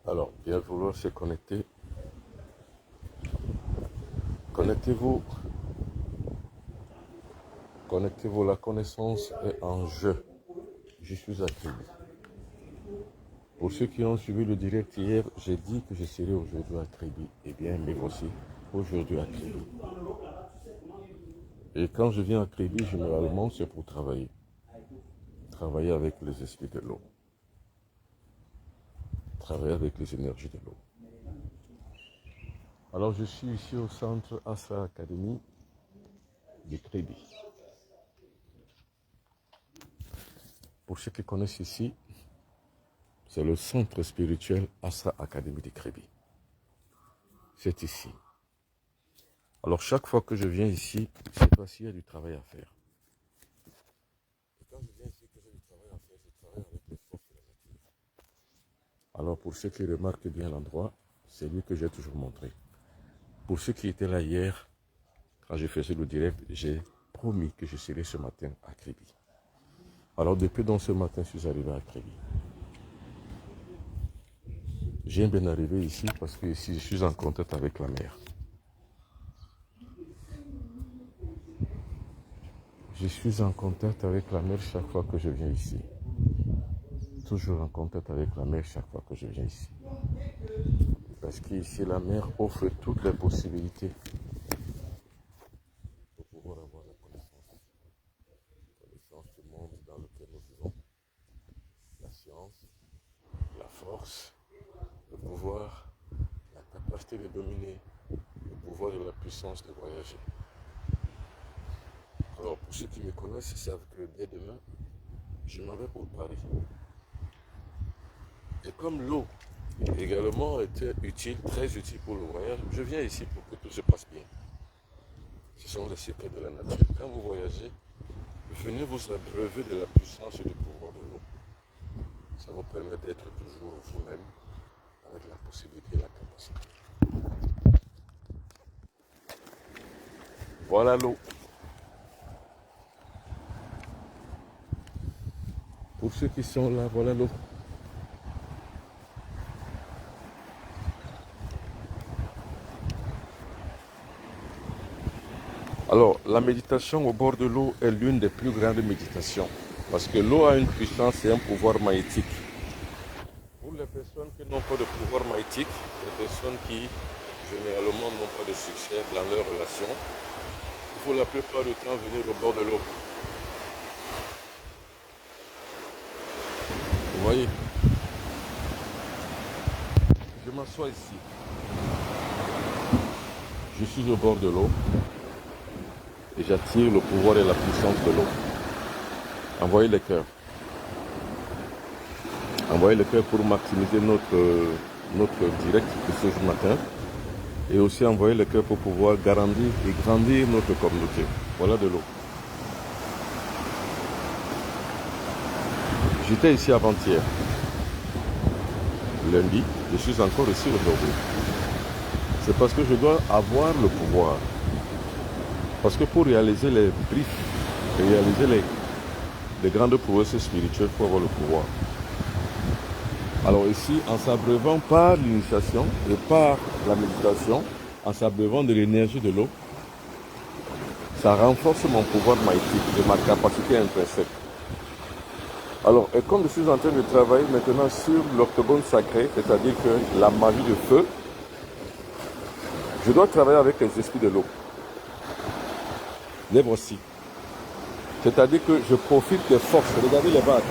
Alors, bien vouloir se connecter. Connectez-vous. Connectez-vous. La connaissance est en jeu. Je suis accueilli. Pour ceux qui ont suivi le direct hier, j'ai dit que je serai aujourd'hui à Kribi. Eh bien, mais voici, aujourd'hui à Kribi. Et quand je viens à Kribi, généralement, c'est pour travailler. Travailler avec les esprits de l'eau. Travailler avec les énergies de l'eau. Alors, je suis ici au centre Asra Academy de Kribi. Pour ceux qui connaissent ici, c'est le centre spirituel Asra Academy de Kribi. C'est ici. Alors, chaque fois que je viens ici, c'est parce qu'il y a du travail à faire. Et quand je viens ici, que j'ai du travail à faire, je travaille avec les forces de la nature. Alors, pour ceux qui remarquent bien l'endroit, c'est lui que j'ai toujours montré. Pour ceux qui étaient là hier, quand je faisais le direct, j'ai promis que je serais ce matin à Kribi. Alors, depuis donc ce matin, je suis arrivé à Kribi. J'aime bien arriver ici parce que ici, je suis en contact avec la mer. Je suis en contact avec la mer chaque fois que je viens ici. Toujours en contact avec la mer chaque fois que je viens ici. Parce qu'ici, la mer offre toutes les possibilités pour pouvoir avoir la connaissance. La connaissance du monde dans lequel nous vivons. La science, la force, le pouvoir, la capacité de dominer, le pouvoir et la puissance de voyager. Alors, pour ceux qui me connaissent, ils savent que dès demain, je m'en vais pour Paris. Et comme l'eau également était utile, très utile pour le voyage, je viens ici pour que tout se passe bien. Ce sont les secrets de la nature. Quand vous voyagez, venez vous abreuver de la puissance et du pouvoir de l'eau. Ça vous permet d'être toujours vous-même, avec la possibilité et la capacité. Voilà l'eau. Pour ceux qui sont là, voilà l'eau. Alors, la méditation au bord de l'eau est l'une des plus grandes méditations. Parce que l'eau a une puissance et un pouvoir magnétique. Pour les personnes qui n'ont pas de pouvoir magnétique, les personnes qui généralement n'ont pas de succès dans leur relation, il faut la plupart du temps venir au bord de l'eau. Vous voyez? Je m'assois ici. Je suis au bord de l'eau. Et j'attire le pouvoir et la puissance de l'eau. Envoyez le cœur. Envoyez le cœur pour maximiser notre direct de ce matin. Et aussi envoyer le cœur pour pouvoir garantir et grandir notre communauté. Voilà de l'eau. J'étais ici avant-hier. Lundi, je suis encore ici aujourd'hui. C'est parce que je dois avoir le pouvoir. Parce que pour réaliser les briefs, réaliser les grandes prouesses spirituelles, il faut avoir le pouvoir. Alors ici, en s'abreuvant par l'initiation et par la méditation, en s'abreuvant de l'énergie de l'eau, ça renforce mon pouvoir magnétique et ma capacité intrinsèque. Alors, et comme je suis en train de travailler maintenant sur l'octogone sacré, c'est-à-dire que la magie de feu, je dois travailler avec les esprits de l'eau. Les voici. C'est-à-dire que je profite des forces. Regardez les vagues.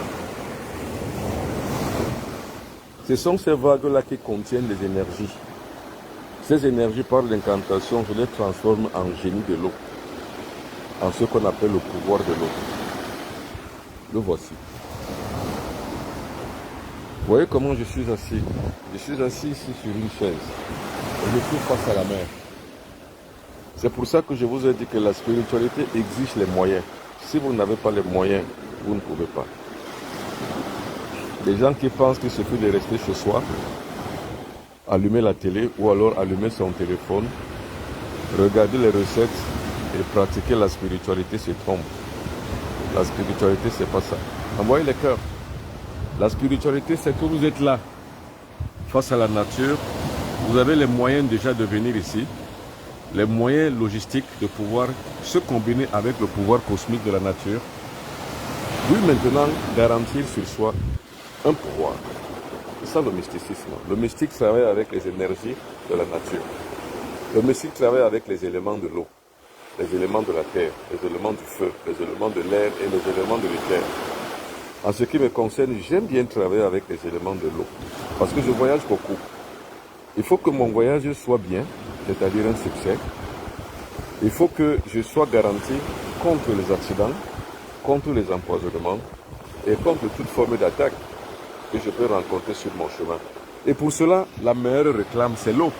Ce sont ces vagues-là qui contiennent les énergies. Ces énergies, par l'incantation, je les transforme en génie de l'eau. En ce qu'on appelle le pouvoir de l'eau. Le voici. Vous voyez comment je suis assis? Je suis assis ici sur une chaise. Et je suis face à la mer. C'est pour ça que je vous ai dit que la spiritualité exige les moyens. Si vous n'avez pas les moyens, vous ne pouvez pas. Les gens qui pensent qu'il suffit de rester chez soi, allumer la télé ou alors allumer son téléphone, regarder les recettes et pratiquer la spiritualité se trompent. La spiritualité, c'est pas ça. Envoyez les cœurs. La spiritualité, c'est que vous êtes là, face à la nature, vous avez les moyens déjà de venir ici, les moyens logistiques de pouvoir se combiner avec le pouvoir cosmique de la nature, puis maintenant garantir sur soi un pouvoir. C'est ça le mysticisme. Le mystique travaille avec les énergies de la nature. Le mystique travaille avec les éléments de l'eau, les éléments de la terre, les éléments du feu, les éléments de l'air et les éléments de l'éther. En ce qui me concerne, j'aime bien travailler avec les éléments de l'eau, parce que je voyage beaucoup. Il faut que mon voyage soit bien, c'est-à-dire un succès. Il faut que je sois garanti contre les accidents, contre les empoisonnements et contre toute forme d'attaque que je peux rencontrer sur mon chemin. Et pour cela, la meilleure réclame, c'est l'eau.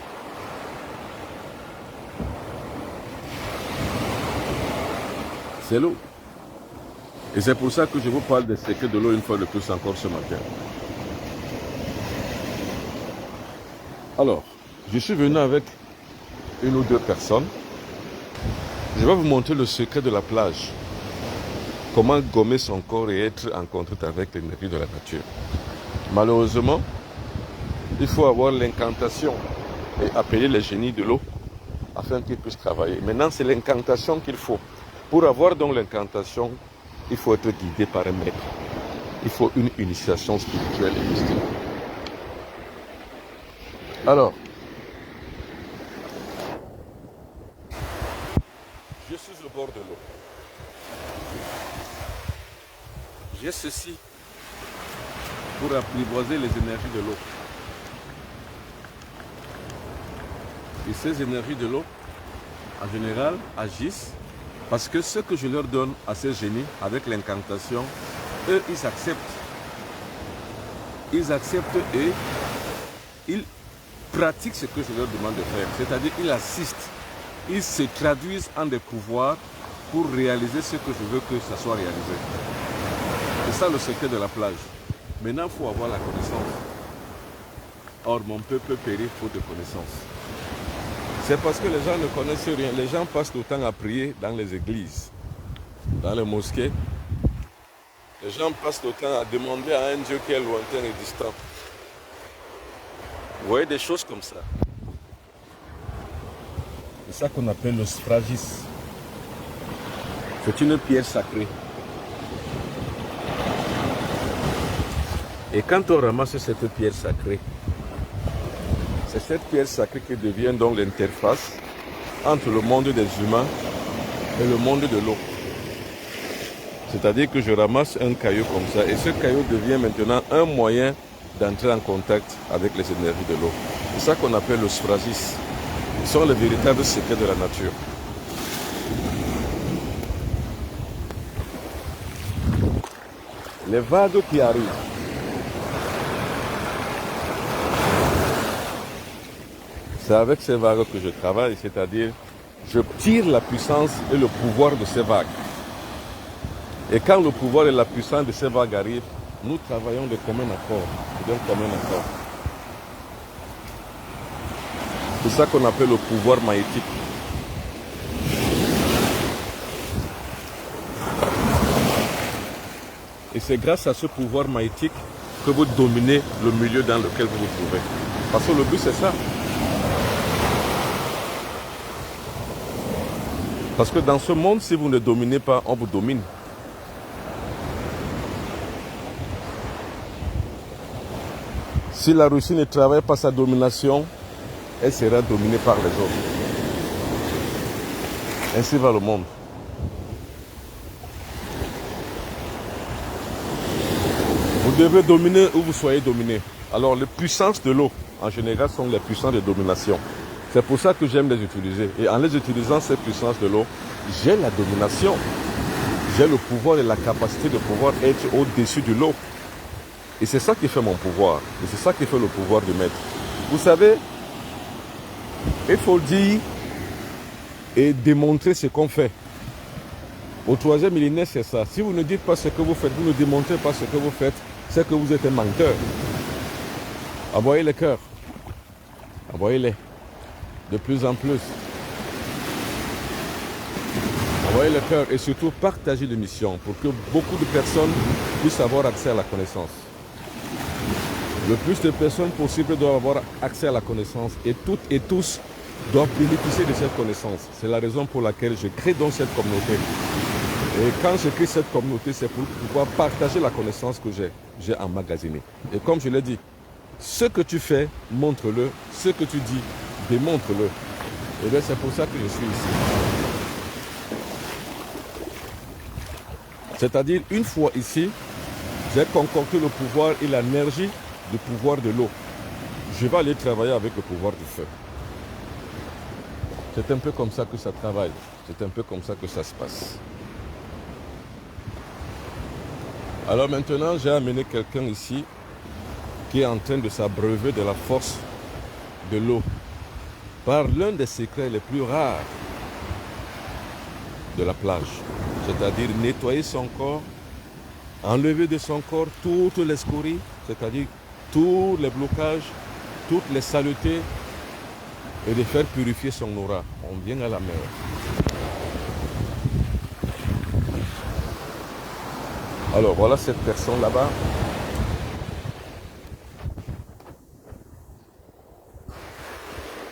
C'est l'eau. Et c'est pour ça que je vous parle des secrets de l'eau une fois de plus encore ce matin. Alors, je suis venu avec une ou deux personnes. Je vais vous montrer le secret de la plage. Comment gommer son corps et être en contact avec l'énergie de la nature. Malheureusement, il faut avoir l'incantation et appeler les génies de l'eau afin qu'ils puissent travailler. Maintenant, c'est l'incantation qu'il faut. Pour avoir donc l'incantation, il faut être guidé par un maître. Il faut une initiation spirituelle et mystique. Alors, je suis au bord de l'eau. J'ai ceci pour apprivoiser les énergies de l'eau. Et ces énergies de l'eau, en général, agissent parce que ce que je leur donne à ces génies, avec l'incantation, eux, ils acceptent. Ils acceptent et ils pratiquent ce que je leur demande de faire. C'est-à-dire, ils assistent. Ils se traduisent en des pouvoirs pour réaliser ce que je veux que ça soit réalisé. C'est ça le secret de la plage. Maintenant, il faut avoir la connaissance. Or, mon peuple périt faute de connaissance. C'est parce que les gens ne connaissent rien. Les gens passent le temps à prier dans les églises, dans les mosquées. Les gens passent le temps à demander à un Dieu qui est lointain et distant. Vous voyez des choses comme ça. C'est ça qu'on appelle le sphragies. C'est une pierre sacrée. Et quand on ramasse cette pierre sacrée, c'est cette pierre sacrée qui devient donc l'interface entre le monde des humains et le monde de l'eau. C'est-à-dire que je ramasse un caillou comme ça et ce caillou devient maintenant un moyen d'entrer en contact avec les énergies de l'eau. C'est ça qu'on appelle le sphragies. Ce sont les véritables secrets de la nature. Les vagues qui arrivent. C'est avec ces vagues que je travaille, c'est-à-dire je tire la puissance et le pouvoir de ces vagues. Et quand le pouvoir et la puissance de ces vagues arrivent, nous travaillons de commun accord. C'est ça qu'on appelle le pouvoir magnétique. Et c'est grâce à ce pouvoir magnétique que vous dominez le milieu dans lequel vous vous trouvez. Parce que le but c'est ça. Parce que dans ce monde, si vous ne dominez pas, on vous domine. Si la Russie ne travaille pas sa domination, elle sera dominée par les autres. Ainsi va le monde. Vous devez dominer ou vous soyez dominé. Alors les puissances de l'eau, en général, sont les puissances de domination. C'est pour ça que j'aime les utiliser. Et en les utilisant, ces puissances de l'eau, j'ai la domination. J'ai le pouvoir et la capacité de pouvoir être au-dessus de l'eau. Et c'est ça qui fait mon pouvoir. Et c'est ça qui fait le pouvoir du maître. Vous savez, il faut dire et démontrer ce qu'on fait. Au 3e millénaire, c'est ça. Si vous ne dites pas ce que vous faites, vous ne démontrez pas ce que vous faites, c'est que vous êtes un menteur. Envoyez les cœurs. Envoyez-les. De plus en plus. Envoyez le cœur et surtout partagez l'émission pour que beaucoup de personnes puissent avoir accès à la connaissance. Le plus de personnes possible doivent avoir accès à la connaissance et toutes et tous doivent bénéficier de cette connaissance. C'est la raison pour laquelle je crée donc cette communauté. Et quand je crée cette communauté, c'est pour pouvoir partager la connaissance que j'ai emmagasinée. Et comme je l'ai dit, ce que tu fais, montre-le. Ce que tu dis, démontre-le. Et bien c'est pour ça que je suis ici. C'est-à-dire, une fois ici, j'ai concocté le pouvoir et l'énergie du pouvoir de l'eau. Je vais aller travailler avec le pouvoir du feu. C'est un peu comme ça que ça travaille. C'est un peu comme ça que ça se passe. Alors maintenant, j'ai amené quelqu'un ici qui est en train de s'abreuver de la force de l'eau par l'un des secrets les plus rares de la plage. C'est-à-dire nettoyer son corps, enlever de son corps toutes les scories, c'est-à-dire tous les blocages, toutes les saletés, et de faire purifier son aura. On vient à la mer. Alors voilà cette personne là-bas.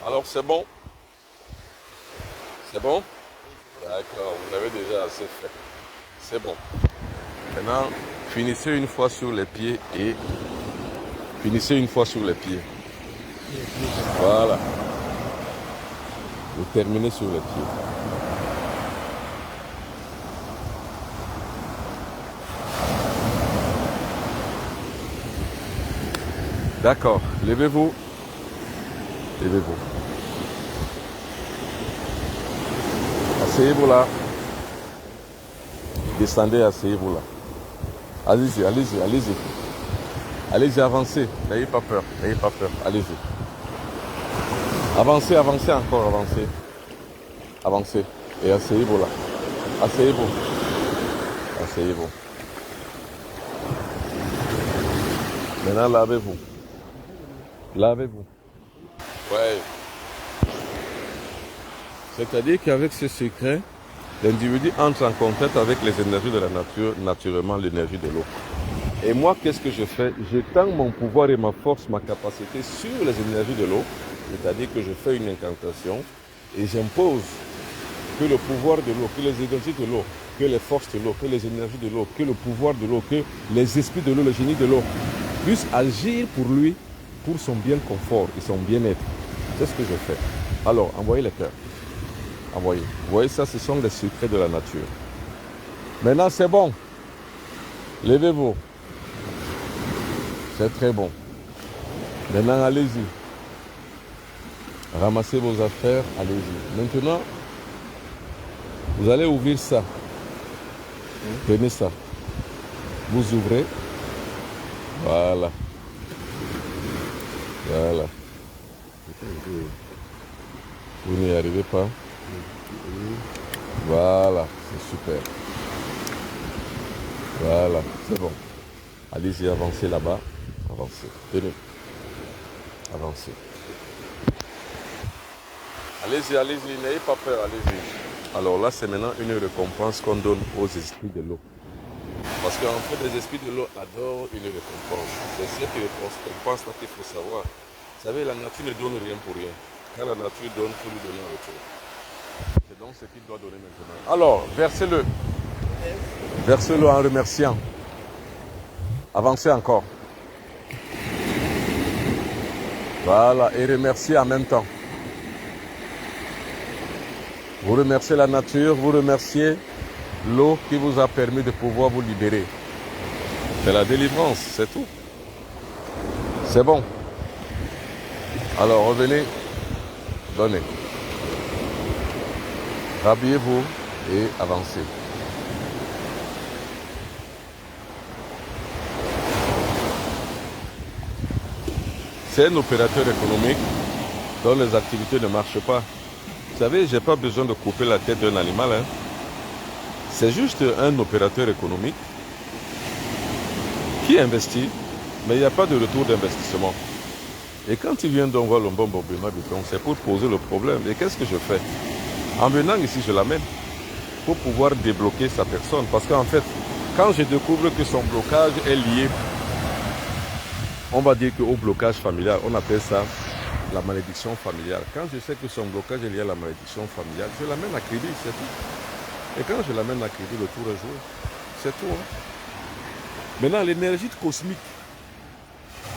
Alors c'est bon? C'est bon? D'accord, vous avez déjà assez fait. C'est bon. Maintenant, finissez une fois sur les pieds et finissez une fois sur les pieds. Voilà. Vous terminez sur les pieds. D'accord. Levez-vous. Levez-vous. Asseyez-vous là. Descendez, asseyez-vous là. Allez-y, allez-y, allez-y. Allez-y, avancez. N'ayez pas peur. N'ayez pas peur. Allez-y. Avancez, avancez encore, avancez. Avancez. Et asseyez-vous là. Asseyez-vous. Asseyez-vous. Maintenant, lavez-vous. Lavez-vous. Ouais. C'est-à-dire qu'avec ce secret, l'individu entre en contact avec les énergies de la nature, naturellement l'énergie de l'eau. Et moi, qu'est-ce que je fais? J'étends mon pouvoir et ma force, ma capacité sur les énergies de l'eau. C'est-à-dire que je fais une incantation et j'impose que le pouvoir de l'eau, que les énergies de l'eau, que les forces de l'eau, que les énergies de l'eau, que le pouvoir de l'eau, que les esprits de l'eau, le génie de l'eau, puissent agir pour lui, pour son bien confort et son bien-être. C'est ce que je fais. Alors, envoyez les cœurs. Envoyez. Vous voyez, ça, ce sont les secrets de la nature. Maintenant, c'est bon. Levez-vous. C'est très bon. Maintenant, allez-y. Ramassez vos affaires, allez-y. Maintenant, vous allez ouvrir ça. Prenez ça. Vous ouvrez. Voilà. Voilà. Vous n'y arrivez pas. Voilà, c'est super. Voilà, c'est bon. Allez-y, avancez là-bas. Avancez. Tenez. Avancez. Allez-y, allez-y, n'ayez pas peur, allez-y. Alors là, c'est maintenant une récompense qu'on donne aux esprits de l'eau. Parce qu'en fait, les esprits de l'eau adorent une récompense. C'est cette récompense-là qu'il faut savoir. Vous savez, la nature ne donne rien pour rien. Quand la nature donne, il faut lui donner en retour. C'est donc ce qu'il doit donner maintenant. Alors, versez-le. Versez-le en remerciant. Avancez encore. Voilà, et remerciez en même temps. Vous remerciez la nature, vous remerciez l'eau qui vous a permis de pouvoir vous libérer. C'est la délivrance, c'est tout. C'est bon. Alors revenez, donnez. Rhabillez-vous et avancez. C'est un opérateur économique dont les activités ne marchent pas. Vous savez, je n'ai pas besoin de couper la tête d'un animal. Hein. C'est juste un opérateur économique qui investit, mais il n'y a pas de retour d'investissement. Et quand il vient donc voir le bon Bobima Biton, c'est pour poser le problème. Et qu'est-ce que je fais? En venant ici, je l'amène pour pouvoir débloquer sa personne. Parce qu'en fait, quand je découvre que son blocage est lié On va dire qu'au blocage familial, on appelle ça la malédiction familiale. Quand je sais que son blocage est lié à la malédiction familiale, je l'amène à crédit, c'est tout. Et quand je l'amène à crédit, le tour est joué. C'est tout. Hein. Maintenant, l'énergie cosmique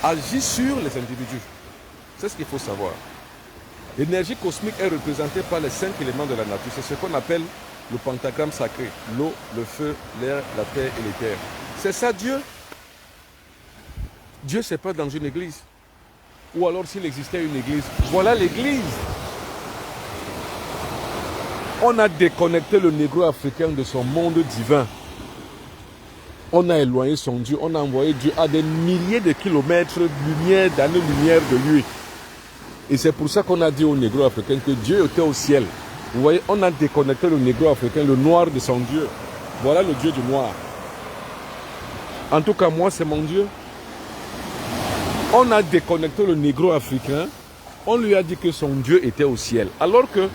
agit sur les individus. C'est ce qu'il faut savoir. L'énergie cosmique est représentée par les 5 éléments de la nature. C'est ce qu'on appelle le pentagramme sacré. L'eau, le feu, l'air, la terre et les terres. C'est ça Dieu. Dieu, ce n'est pas dans une église. Ou alors s'il existait une église. Voilà l'église. On a déconnecté le négro africain de son monde divin. On a éloigné son Dieu. On a envoyé Dieu à des milliers de kilomètres, d'années-lumière de lui. Et c'est pour ça qu'on a dit au négro africain que Dieu était au ciel. Vous voyez, on a déconnecté le négro africain, le noir de son Dieu. Voilà le Dieu du noir. En tout cas, moi, c'est mon Dieu. On a déconnecté le négro africain. On lui a dit que son Dieu était au ciel. Alors que,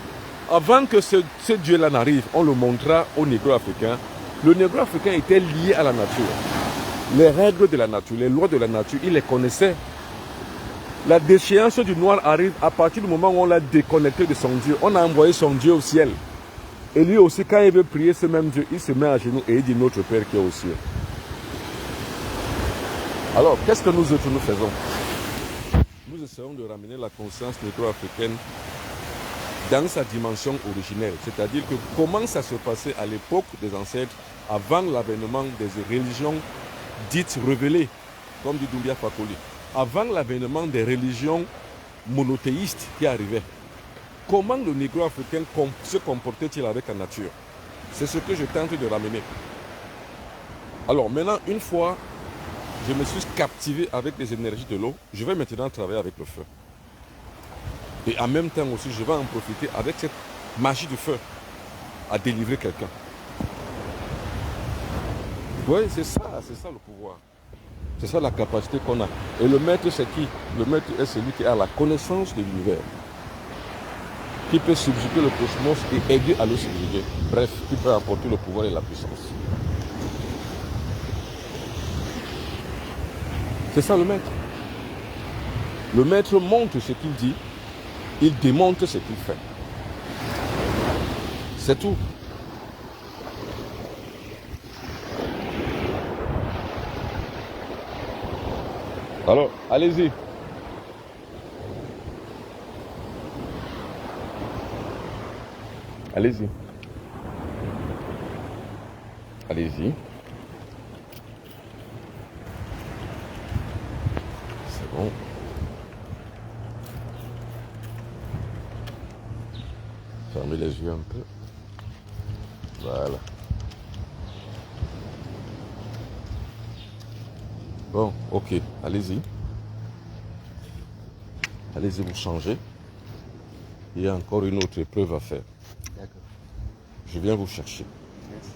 avant que ce Dieu-là n'arrive, on le montra au négro africain. Le négro africain était lié à la nature. Les règles de la nature, les lois de la nature, il les connaissait. La déchéance du noir arrive à partir du moment où on l'a déconnecté de son Dieu. On a envoyé son Dieu au ciel. Et lui aussi, quand il veut prier ce même Dieu, il se met à genoux et il dit notre Père qui est au ciel. Alors, qu'est-ce que nous autres nous faisons? Nous essayons de ramener la conscience négro-africaine dans sa dimension originelle. C'est-à-dire que comment ça se passait à l'époque des ancêtres, avant l'avènement des religions dites révélées, comme dit Doumbia Fakoli. Avant l'avènement des religions monothéistes qui arrivaient, comment le négro africain se comportait-il avec la nature? C'est ce que je tente de ramener. Alors maintenant, une fois je me suis captivé avec les énergies de l'eau, je vais maintenant travailler avec le feu. Et en même temps aussi, je vais en profiter avec cette magie du feu à délivrer quelqu'un. Oui, c'est ça le pouvoir. C'est ça la capacité qu'on a. Et le maître, c'est qui? Le maître est celui qui a la connaissance de l'univers. Qui peut subjuguer le cosmos et aider à le subjuguer. Bref, qui peut apporter le pouvoir et la puissance. C'est ça le maître. Le maître montre ce qu'il dit, il démontre ce qu'il fait. C'est tout. Alors, allez-y. Allez-y. Allez-y. C'est bon. Fermez les yeux un peu. Voilà. Bon, ok, allez-y. Allez-y vous changer. Il y a encore une autre épreuve à faire. D'accord. Je viens vous chercher. Merci.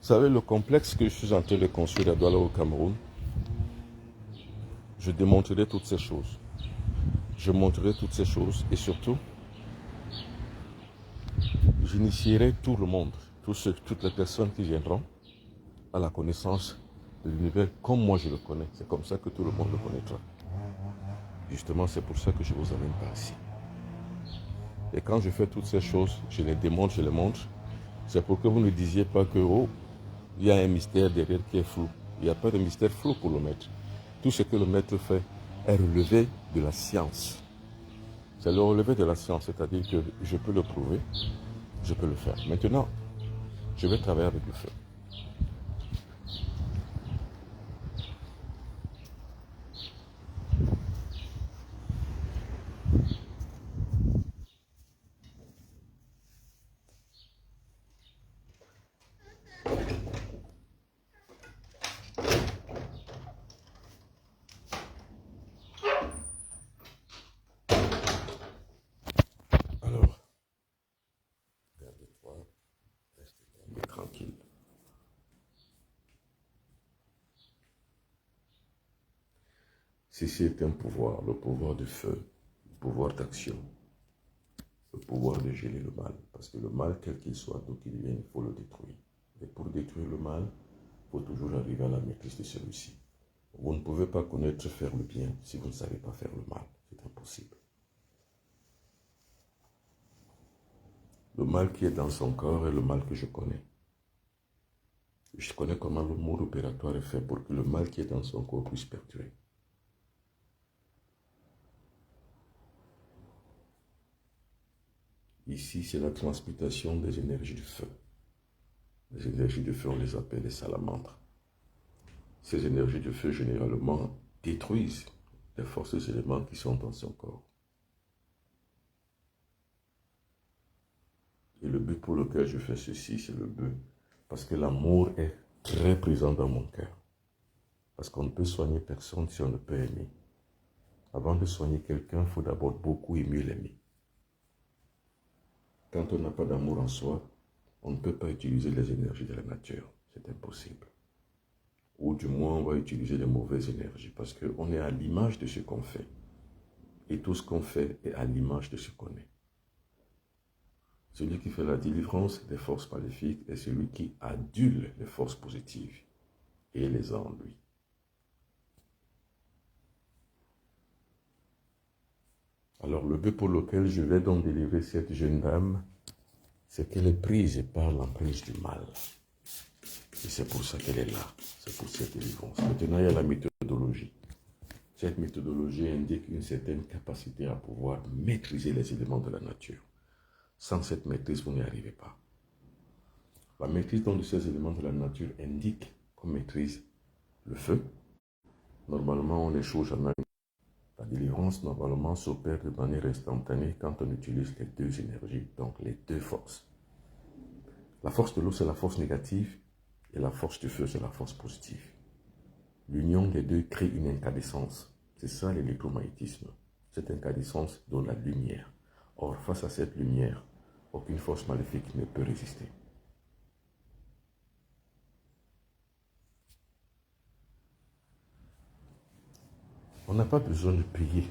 Vous savez, le complexe que je suis en train de construire à Douala au Cameroun, je démontrerai toutes ces choses. Je montrerai toutes ces choses et surtout, j'initierai tout le monde, toutes les personnes qui viendront à la connaissance de l'univers comme moi je le connais. C'est comme ça que tout le monde le connaîtra. Justement, c'est pour ça que je vous amène par ici. Et quand je fais toutes ces choses, je les démontre, je les montre. C'est pour que vous ne disiez pas que, oh, il y a un mystère derrière qui est flou. Il n'y a pas de mystère flou pour le maître. Tout ce que le maître fait est relevé de la science. C'est le relevé de la science, c'est-à-dire que je peux le prouver, je peux le faire. Maintenant, je vais travailler avec le feu. Alors, regardez-toi, restez tranquille. Ceci est un pouvoir, le pouvoir du feu, le pouvoir d'action, le pouvoir de geler le mal. Parce que le mal, quel qu'il soit, d'où qu'il vienne, il faut le détruire. Et pour détruire le mal, il faut toujours arriver à la maîtrise de celui-ci. Vous ne pouvez pas connaître faire le bien si vous ne savez pas faire le mal. C'est impossible. Le mal qui est dans son corps est le mal que je connais. Je connais comment le mode opératoire est fait pour que le mal qui est dans son corps puisse perdurer. Ici, c'est la transmutation des énergies du feu. Les énergies du feu, on les appelle les salamandres. Ces énergies du feu, généralement, détruisent les forces éléments qui sont dans son corps. Et le but pour lequel je fais ceci, c'est le but parce que l'amour est très présent dans mon cœur. Parce qu'on ne peut soigner personne si on ne peut aimer. Avant de soigner quelqu'un, il faut d'abord beaucoup aimer l'aimer. Quand on n'a pas d'amour en soi, on ne peut pas utiliser les énergies de la nature. C'est impossible. Ou du moins, on va utiliser les mauvaises énergies parce qu'on est à l'image de ce qu'on fait. Et tout ce qu'on fait est à l'image de ce qu'on est. Celui qui fait la délivrance des forces maléfiques est celui qui adule les forces positives et les a en lui. Alors le but pour lequel je vais donc délivrer cette jeune dame, c'est qu'elle est prise par l'emprise du mal. Et c'est pour ça qu'elle est là, c'est pour cette délivrance. Maintenant, il y a la méthodologie. Cette méthodologie indique une certaine capacité à pouvoir maîtriser les éléments de la nature. Sans cette maîtrise, vous n'y arrivez pas. La maîtrise donc de ces éléments de la nature indique qu'on maîtrise le feu. Normalement, on échoue jamais. La délivrance, normalement, s'opère de manière instantanée quand on utilise les deux énergies, donc les deux forces. La force de l'eau, c'est la force négative, et la force du feu, c'est la force positive. L'union des deux crée une incandescence. C'est ça l'électromagnétisme. Cette incandescence donne la lumière. Or, face à cette lumière, aucune force maléfique ne peut résister. On n'a pas besoin de payer.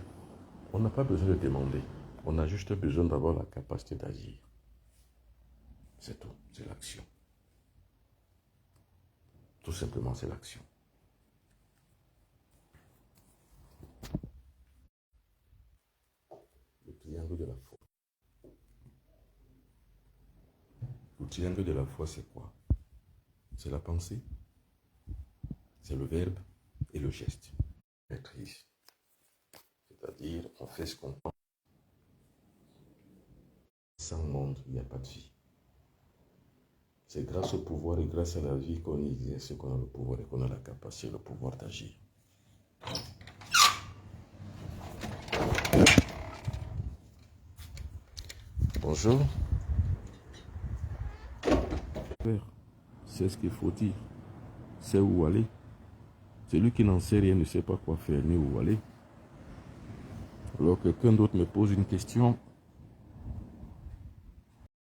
On n'a pas besoin de demander. On a juste besoin d'avoir la capacité d'agir. C'est tout. C'est l'action. Tout simplement, c'est l'action. Le triangle de la foi. Le triangle de la foi, c'est quoi? C'est la pensée, c'est le verbe et le geste. Maîtrise. C'est-à-dire, on fait ce qu'on pense. Sans monde, il n'y a pas de vie. C'est grâce au pouvoir et grâce à la vie qu'on exerce, qu'on a le pouvoir et qu'on a la capacité, le pouvoir d'agir. Bonjour. C'est ce qu'il faut dire. C'est où aller. Celui qui n'en sait rien ne sait pas quoi faire ni où aller. Alors quelqu'un d'autre me pose une question,